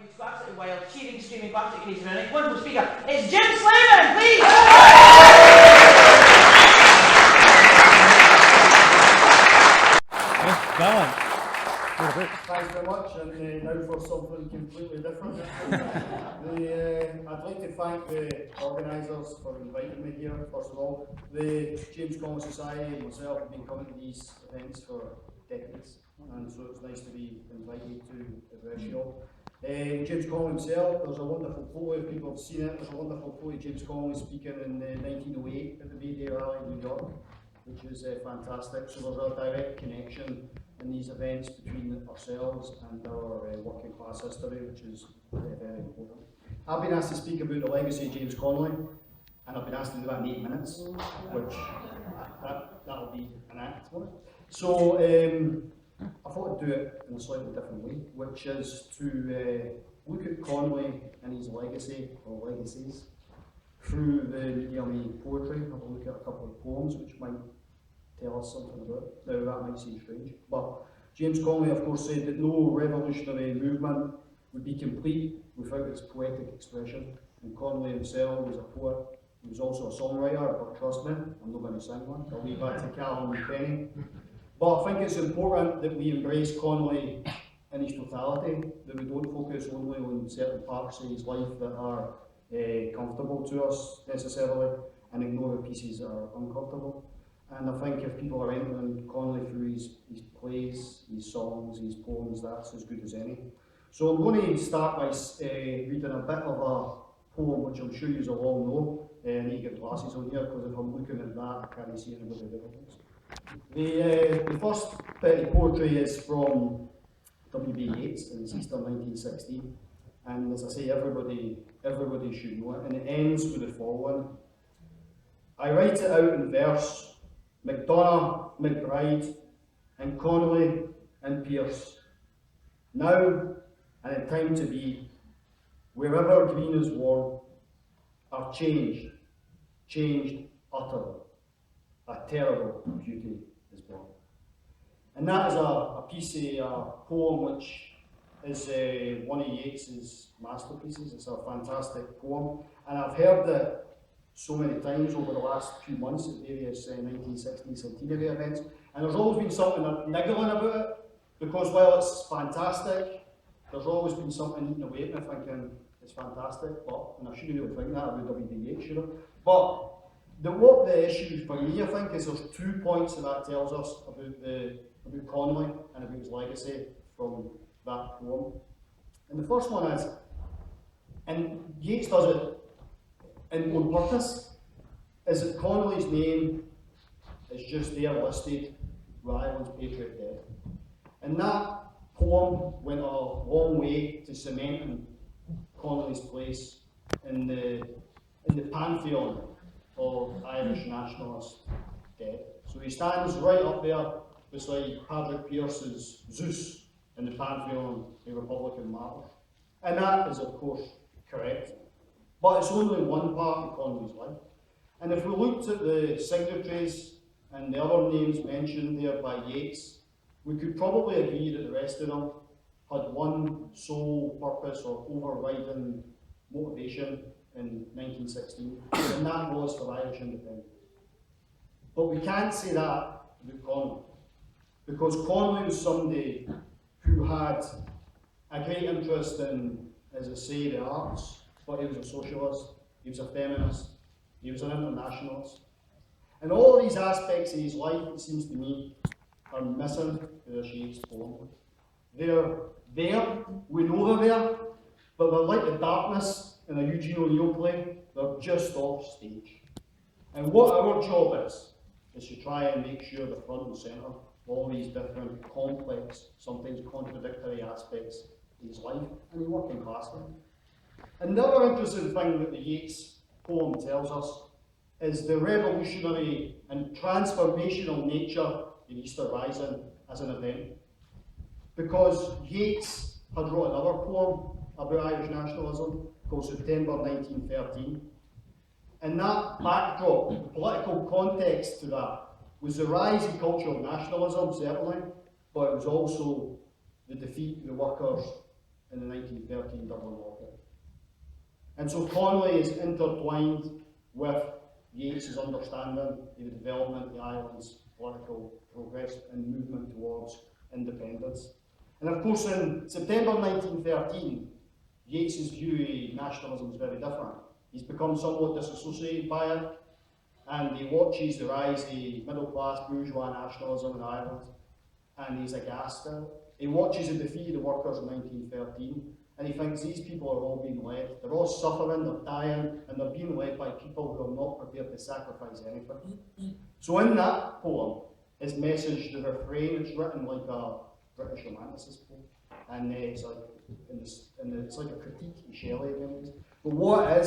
you to go absolutely wild, cheering, screaming, absolutely crazy running. Wonderful speaker. It's Jim Slaven, please! Balance. Thanks very much, and now for something completely different. I'd like to thank the organisers for inviting me here, first of all. The James Connolly Society and myself have been coming to these events for decades, and so it's nice to be invited to address you all. James Connolly himself, there's a wonderful photo, if people have seen it, there's a wonderful photo of James Connolly speaking in 1908 at the May Day rally in New York, which is fantastic. So there's a direct connection in these events between ourselves and our working class history, which is very, very important. I've been asked to speak about the legacy of James Connolly, and I've been asked to do that in 8 minutes, which that'll be an act, won't it? So I thought I'd do it in a slightly different way, which is to look at Connolly and his legacy, or legacies, through the medium poetry. Have a look at a couple of poems which might tell us something about it. Now that might seem strange, but James Connolly of course said that no revolutionary movement would be complete without its poetic expression, and Connolly himself was a poet. He was also a songwriter, but trust me, I'm not going to sing one. I'll leave that to Callum and Penny. But I think it's important that we embrace Connolly in his totality, that we don't focus only on certain parts of his life that are comfortable to us necessarily, and ignore the pieces that are uncomfortable. And I think if people are entering Connolly through his plays, his songs, his poems, that's as good as any. So I'm going to start by reading a bit of a poem which I'm sure you all know. I need to get glasses on here because if I'm looking at that I can't see anybody else. The first bit of poetry is from W.B. Yeats in Easter 1916, and as I say, everybody should know it, and it ends with the following. I write it out in verse, MacDonagh, McBride, and Connolly and Pearce. Now, and in time to be, wherever green is worn, are changed utterly. A terrible beauty is born. And that is a piece of a poem which is one of Yeats's masterpieces. It's a fantastic poem, and I've heard it so many times over the last few months at various 1960 centenary events, and there's always been something niggling about it, because while it's fantastic, there's always been something eating away at me thinking it's fantastic, but, and I shouldn't really think that about W.B. Yeats, should I? But what the issue for me, I think, is there's 2 points that tells us about Connolly and about his legacy from that poem. And the first one is, and Yeats does it on purpose, is that Connolly's name is just there listed with Ireland's patriot dead. And that poem went a long way to cementing Connolly's place in the pantheon of Irish nationalists dead. So he stands right up there beside Patrick Pearce's Zeus in the pantheon of Republican martyrs. And that is of course correct. But it's only one part of Connolly's life. And if we looked at the signatories and the other names mentioned there by Yeats, we could probably agree that the rest of them had one sole purpose or overriding motivation in 1916, and that was for Irish independence. But we can't say that about Connolly, because Connolly was somebody who had a great interest in, as I say, the arts, but he was a socialist, he was a feminist, he was an internationalist. And all of these aspects of his life, it seems to me, are missing in this Yeats poem. They're there, we know they're there, but they're like the darkness in a Eugene O'Neill play, they're just off stage. And what our job is to try and make sure the front and centre of all these different complex, sometimes contradictory aspects of his life and his working class life. And the other interesting thing that the Yeats poem tells us is the revolutionary and transformational nature of Easter Rising as an event. Because Yeats had wrote another poem about Irish nationalism called September 1913. And that backdrop, the political context to that, was the rise in cultural nationalism, certainly, but it was also the defeat of the workers in the 1913 Dublin lockout. And so Connolly is intertwined with Yeats's understanding of the development of the island's political progress and movement towards independence. And of course, in September 1913, Yeats's view of nationalism is very different. He's become somewhat disassociated by it, and he watches the rise of middle-class bourgeois nationalism in Ireland, and he's aghast at it. He watches the defeat of the workers in 1913, and he thinks these people are all being led. They're all suffering, they're dying, and they're being led by people who are not prepared to sacrifice anything. So in that poem, his message, the refrain, it's written like a British romanticist poem, and it's like a critique of Shelley. But what it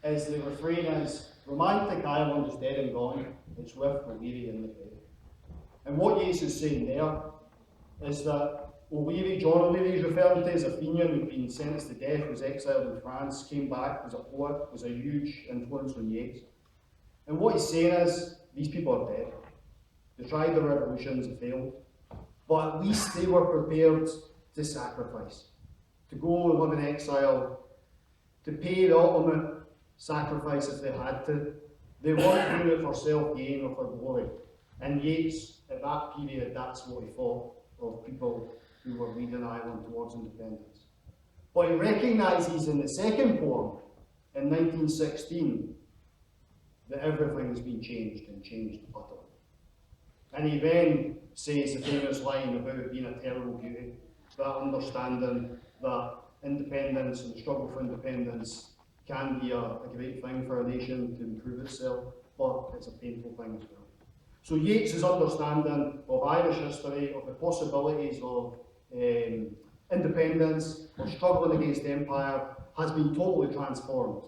is the refrain is, romantic Ireland is dead and gone, it's with O'Leary in the bed. And what Yeats is saying there is that O'Leary, John O'Leary, is referring to as a Fenian who'd been sentenced to death, was exiled in France, came back, was a poet, was a huge influence on Yeats. And what he's saying is, these people are dead. They tried the revolutions, they failed. But at least they were prepared to sacrifice, to go and live in exile, to pay the ultimate sacrifice if they had to. They weren't doing it for self-gain or for glory. And Yeats, at that period, that's what he thought of people who were leading Ireland towards independence. But he recognises in the second poem, in 1916, that everything has been changed and changed utterly. And he then says the famous line about it being a terrible beauty, that understanding that independence and the struggle for independence can be a great thing for a nation to improve itself, but it's a painful thing as well. So Yeats's understanding of Irish history, of the possibilities of independence, of struggling against empire, has been totally transformed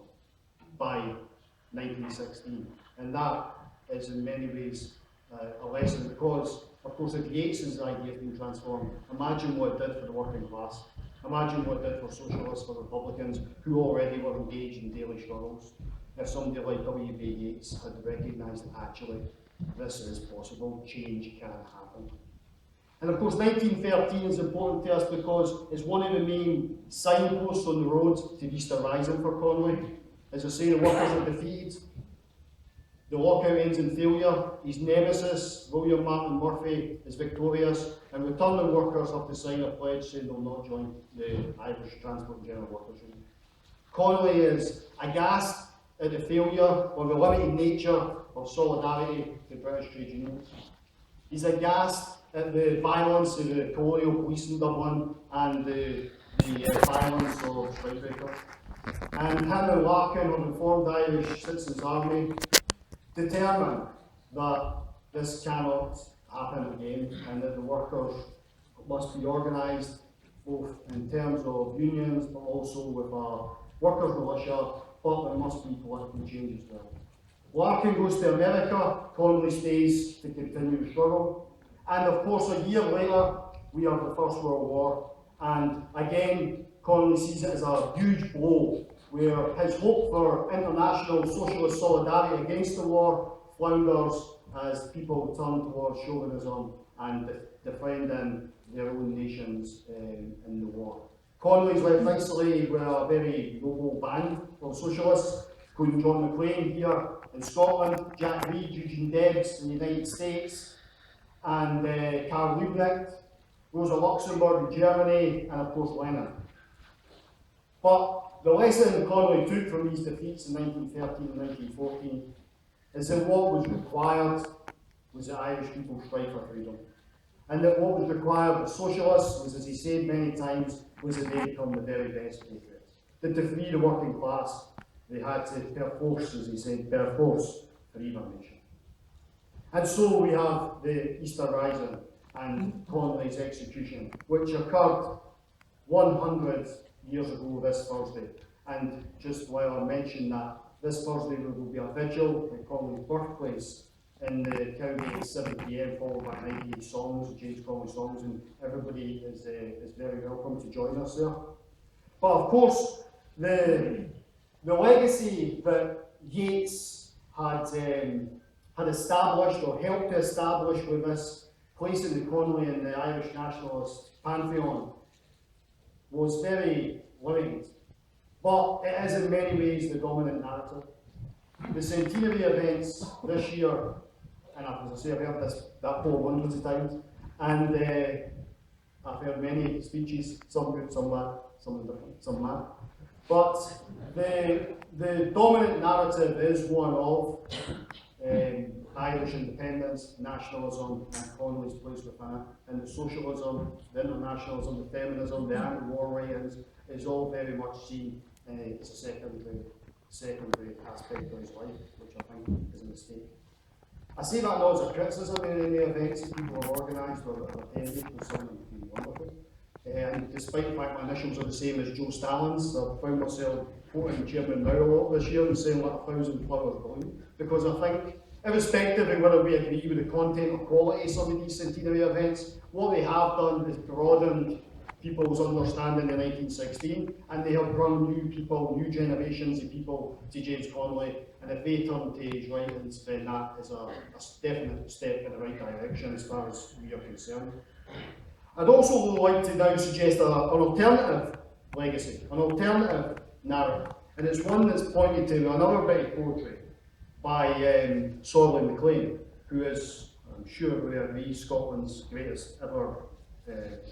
by 1916. And that is in many ways a lesson, because, of course, if Yeats's idea has been transformed, imagine what it did for the working class. Imagine what it did for socialists, for Republicans, who already were engaged in daily struggles. If somebody like W.B. Yeats had recognised that actually this is possible, change can happen. And of course 1913 is important to us because it's one of the main signposts on the road to Easter Rising for Connolly. As I say, the workers are defeated, the lockout ends in failure, his nemesis, William Martin Murphy, is victorious, and returning workers have to sign a pledge saying they'll not join the Irish Transport and General Workers Union. Connolly is aghast at the failure or the limited nature of solidarity to British trade unions. He's aghast at the violence of the colonial police in Dublin and the violence of strikebreakers. And him and Larkin of the formed Irish Citizens' Army determined that this cannot happen again and that the workers must be organised both in terms of unions but also with a workers' militia, but there must be political change as well. Larkin goes to America, Connolly stays to continue the struggle, and of course a year later we have the First World War, and again Connolly sees it as a huge blow where his hope for international socialist solidarity against the war flounders as people turn towards chauvinism and defending their own nations in the war. Connolly's left isolated with a very noble band of socialists, including John MacLean here in Scotland, Jack Reed, Eugene Debs in the United States, and Karl Liebknecht, Rosa Luxemburg in Germany, and of course Lenin. But the lesson Connolly took from these defeats in 1913 and 1914 is that what was required was that Irish people strive for freedom. And that what was required of socialists was, as he said many times, was that they become the very best patriots. That to free the working class, they had to, per force, as he said, per force, free their nation. And so we have the Easter Rising and Connolly's execution, which occurred 100 years ago this Thursday. And just while I mention that, this Thursday there will be a vigil at Connolly's birthplace in the county at 7 p.m, followed by 98 songs, James Connolly songs, and everybody is very welcome to join us there. But of course, the legacy that Yeats had established or helped to establish with this place in the Connolly and the Irish nationalist pantheon was very limited, but it is in many ways the dominant narrative. The centenary events this year, and as I say, I've heard that poem hundreds of times, and I've heard many speeches, some good, some bad, some indifferent, some mad. But the dominant narrative is one of Irish independence, nationalism, and Connolly's place within it, and the socialism, the internationalism, the feminism, the anti-war writings is all very much seen as a secondary aspect of his life, which I think is a mistake. I say that not as a criticism in any events that people have organised or attended, because some have been wonderful. And despite the fact my initials are the same as Joe Stalin's, I've found myself quoting Chairman Mao a lot this year and saying like 1,000 flowers bloom, because I think, irrespective of whether we agree with the content or quality of some of these centenary events, what they have done is broadened people's understanding in 1916, and they have brought new people, new generations of people to James Connolly, and if they turn to his writings, then that is a definite step in the right direction as far as we are concerned. I'd also like to now suggest an alternative legacy, an alternative narrative, and it's one that's pointed to another bit of poetry by Sorley MacLean, who is, I'm sure we agree, Scotland's greatest ever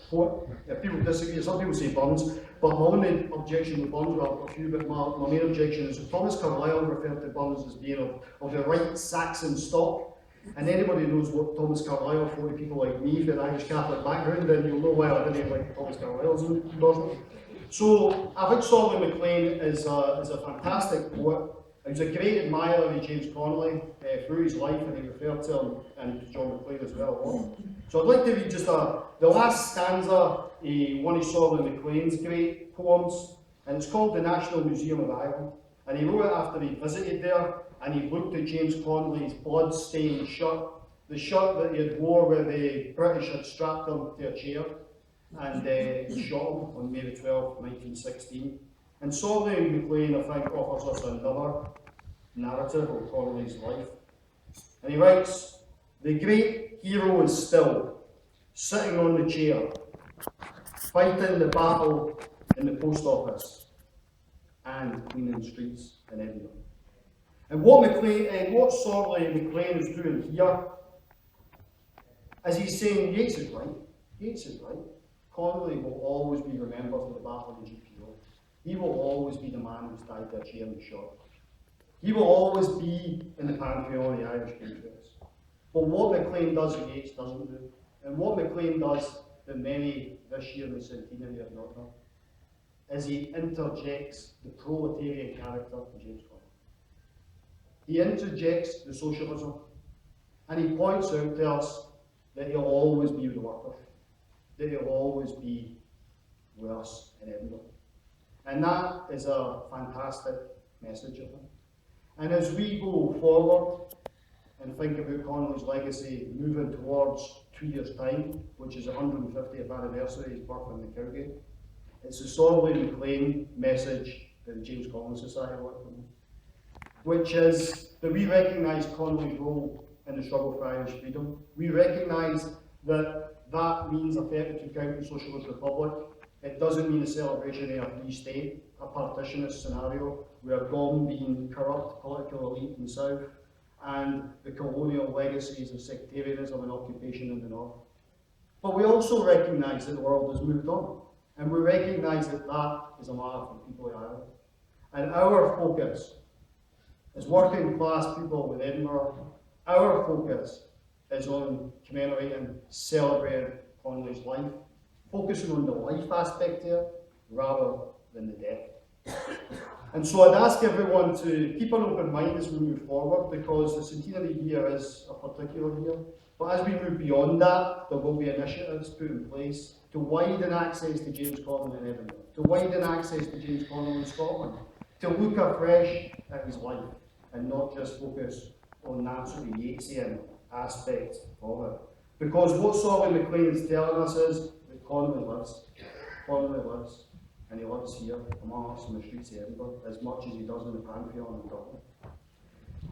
poet. If people disagree, some people say Burns, but my only objection with Burns, well, a few, but my main objection is that Thomas Carlyle referred to Burns as being of the right Saxon stock. And anybody knows what Thomas Carlyle, for people like me, with an Irish Catholic background, then you'll know why I didn't like Thomas Carlyle's endorsement. So I think Sorley MacLean is a fantastic poet. He was a great admirer of James Connolly through his life, and he referred to him and to John MacLean as well. So I'd like to read just the last stanza of one of Sorley MacLean's great poems, and it's called The National Museum of Ireland. And he wrote it after he visited there, and he looked at James Connolly's blood-stained shirt, the shirt that he had wore where the British had strapped him to a chair, and he shot him on May the 12th, 1916. And Sorley MacLean, I think, offers us another narrative of Connolly's life. And he writes, "The great hero is still, sitting on the chair, fighting the battle in the post office and cleaning streets in Edinburgh." And what Sorley MacLean is doing here, as he's saying, Yeats is right. Yeats is right. Connolly will always be remembered for the battle of the GPO. He will always be the man who's died by a chair and shot. He will always be in the pantheon of the Irish patriots. But what MacLean does that Yeats doesn't do, and what MacLean does that many this year in the centenary have not done, is he interjects the proletarian character of James Connolly. He interjects the socialism, and he points out to us that he'll always be with the workers, that he'll always be with us in Edinburgh. And that is a fantastic message of him. And as we go forward and think about Connolly's legacy moving towards 2 years' time, which is the 150th anniversary of his birth in the Cowgate, it's the Sorley MacLean message that the James Connolly Society worked on, which is that we recognise Connolly's role in the struggle for Irish freedom. We recognise that means a 32-county socialist republic. It doesn't mean a celebration of a free state, a partitionist scenario where gone being corrupt political elite in the south and the colonial legacies of sectarianism and occupation in the north. But we also recognise that the world has moved on, and we recognise that that is a matter for the people of Ireland. And our focus as working class people with Edinburgh, our focus is on commemorating, celebrating Connolly's life, focusing on the life aspect here rather than the death. And so I'd ask everyone to keep an open mind as we move forward, because the centenary year is a particular year. But as we move beyond that, there will be initiatives put in place to widen access to James Connolly in Edinburgh, to widen access to James Connolly in Scotland, to look afresh at his life and not just focus on that sort of Yeatsian aspect of it. Because what Sorley MacLean is telling us is that Connolly lives, and he lives here among us in the streets of Edinburgh as much as he does in the Pantheon in Dublin.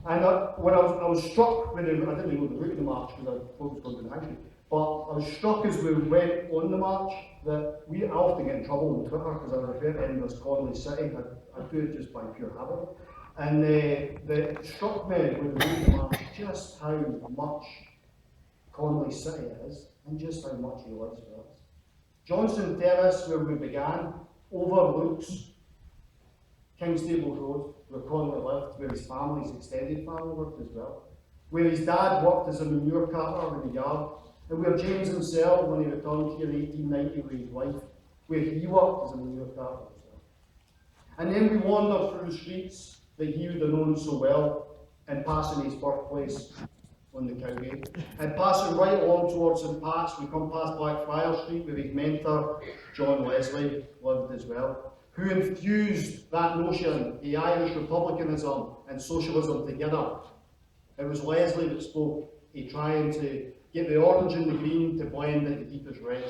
And when I was struck with him, I didn't know the route of the march because I thought it was going to be But I was struck as we went on the march that I often get in trouble on Twitter because I refer to Edinburgh as Connolly City. I do it just by pure habit. And it struck me when we went on the march just how much Connolly City is and just how much he lives with us. Johnston Terrace, where we began, overlooks Kingstable Road, where Connolly lived, where his family's extended family lived as well, where his dad worked as a manure carter in the yard, and where James himself, when he returned here in 1890 with his wife, where he worked as a manure carter as well. And then we wander through the streets that he would have known so well, and passing his birthplace on the Cowgate. And passing right along towards St Pat's, we come past Blackfriars Street, where his mentor, John Leslie, lived as well, who infused that notion, the Irish republicanism and socialism together. It was Leslie that spoke, trying to get the orange and the green to blend into deepest red.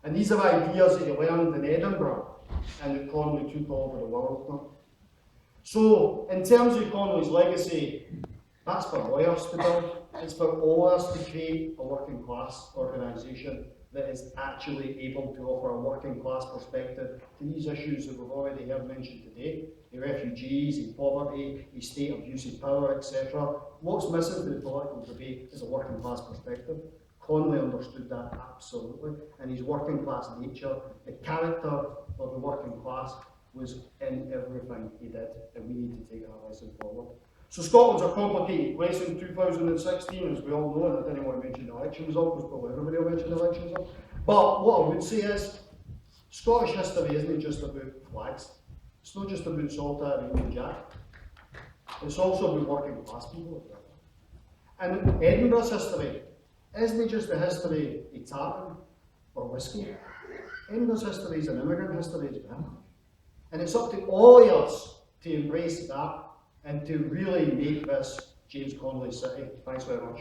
And these are ideas that he learned in Edinburgh and that Connolly took all over the world. So, in terms of Connolly's legacy, that's for lawyers to build. It's for all of us to create a working class organisation that is actually able to offer a working class perspective to these issues that we've already heard mentioned today, the refugees, the poverty, the state abuse of power, etc. What's missing from the political debate is a working class perspective. Connolly understood that absolutely, and his working class nature, the character of the working class was in everything he did, and we need to take that lesson forward. So Scotland's a complicated place in 2016, as we all know, and I didn't want to mention the election result, because probably everybody will mention the election result. But what I would say is, Scottish history isn't just about flags. It's not just about solitary Union Jack. It's also about working class people. And Edinburgh's history isn't just the history of tartan or whiskey. Edinburgh's history is an immigrant history as well. And it's up to all of us to embrace that and to really make this James Connolly City. Thanks very much.